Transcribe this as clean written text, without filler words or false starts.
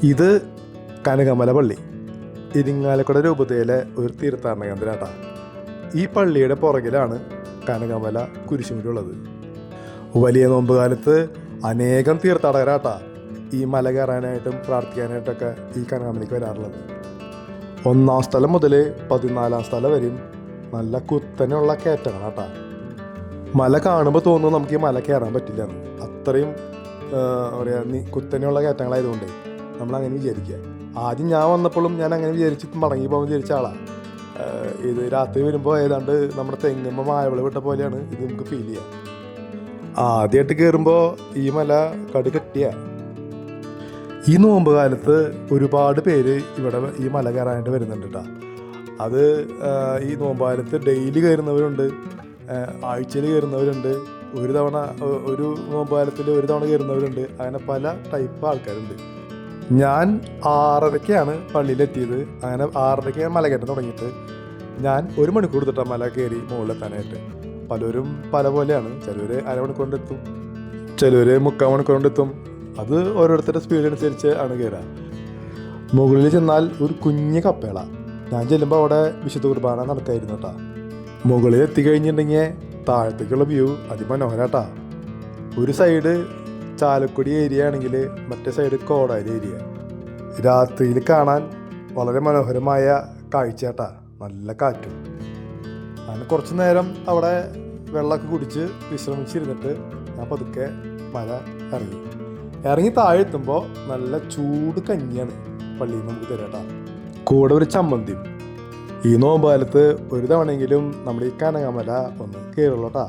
ഇത് കനകമല പള്ളി, ഇരിങ്ങാലക്കുട രൂപതയിലെ ഒരു തീർത്ഥാടന കേന്ദ്രമാട്ടാ. ഈ പള്ളിയുടെ പുറകിലാണ് കനകമല കുരിശുമുള്ളത്. വലിയ നോമ്പ് കാലത്ത് അനേകം തീർത്ഥാടകരാട്ടാ ഈ മല കയറാനായിട്ടും പ്രാർത്ഥിക്കാനായിട്ടൊക്കെ ഈ കനകമലയ്ക്ക് വരാറുള്ളത്. 1-ാം സ്ഥലം മുതൽ 14-ാം സ്ഥലം വരെയും നല്ല കുത്തനെയുള്ള കയറ്റങ്ങളാട്ടാ. മല കാണുമ്പോൾ തോന്നുന്നു നമുക്ക് ഈ മല കയറാൻ പറ്റില്ല എന്ന്. അത്രയും പറയുക കുത്തനെയുള്ള കയറ്റങ്ങളായതുകൊണ്ട് നമ്മളങ്ങനെ വിചാരിക്കുക. ആദ്യം ഞാൻ വന്നപ്പോഴും ഞാൻ അങ്ങനെ വിചാരിച്ച് മടങ്ങി പോകാൻ വിചാരിച്ച ആളാണ്. ഇത് രാത്രി വരുമ്പോൾ ഏതാണ്ട് നമ്മുടെ തെങ്ങുമ്പോൾ മായവിള വിട്ട പോലെയാണ് ഇത് നമുക്ക് ഫീൽ ചെയ്യുക. ആദ്യമായിട്ട് കയറുമ്പോൾ ഈ മല കെട്ടിയ. ഈ നോമ്പ് കാലത്ത് ഒരുപാട് പേര് ഇവിടെ ഈ മല കയറാനായിട്ട് വരുന്നുണ്ട് കേട്ടോ. അത് ഈ നോമ്പ് കാലത്ത് ഡെയിലി കയറുന്നവരുണ്ട്, ആഴ്ചയിൽ കയറുന്നവരുണ്ട്, ഒരു നോമ്പ് കാലത്തിൽ ഒരു തവണ കയറുന്നവരുണ്ട്. അങ്ങനെ പല ടൈപ്പ് ആൾക്കാരുണ്ട്. ഞാൻ 6:30-ക്കാണ് പള്ളിയിലെത്തിയത്. അങ്ങനെ 6:30-ക്ക് ഞാൻ മലകയറ്റം തുടങ്ങിയിട്ട് ഞാൻ 1 മണിക്കൂർ തൊട്ടാണ് മല കയറി മുകളിലെത്താനായിട്ട്. പലരും പല പോലെയാണ്. ചിലർ അരമണിക്കൂർ കൊണ്ടെത്തും, ചിലർ 3/4 മണിക്കൂർ കൊണ്ടെത്തും. അത് ഓരോരുത്തരുടെ സ്പീഡ് അനുസരിച്ച് ആണ് കയറുക. മുകളിൽ ചെന്നാൽ ഒരു കുഞ്ഞ് കപ്പേള. ഞാൻ ചെല്ലുമ്പോൾ അവിടെ വിശുദ്ധ കുർബാന നടക്കായിരുന്നു കേട്ടോ. മുകളിൽ എത്തിക്കഴിഞ്ഞിട്ടുണ്ടെങ്കിൽ താഴത്തേക്കുള്ള വ്യൂ അതിമനോഹരാട്ടാ. ഒരു സൈഡ് ചാലക്കുടി ഏരിയ ആണെങ്കിൽ മറ്റേ സൈഡ് കോടാലി ഏരിയ. രാത്രിയിൽ കാണാൻ വളരെ മനോഹരമായ കാഴ്ചയാട്ടാ, നല്ല കാറ്റും. അങ്ങനെ കുറച്ച് നേരം അവിടെ വെള്ളമൊക്കെ കുടിച്ച് വിശ്രമിച്ചിരുന്നിട്ട് ഞാൻ പതുക്കെ മല ഇറങ്ങി താഴെ എത്തുമ്പോൾ നല്ല ചൂട് കഞ്ഞിയാണ് പള്ളിയിൽ നിന്ന് നമുക്ക് തരാട്ടാ. കൂടെ ഒരു ചമ്മന്തിയും. ഈ നോമ്പ് കാലത്ത് ഒരു തവണയെങ്കിലും നമ്മൾ ഈ കനകമല ഒന്ന് കയറുള്ളൂട്ടാ.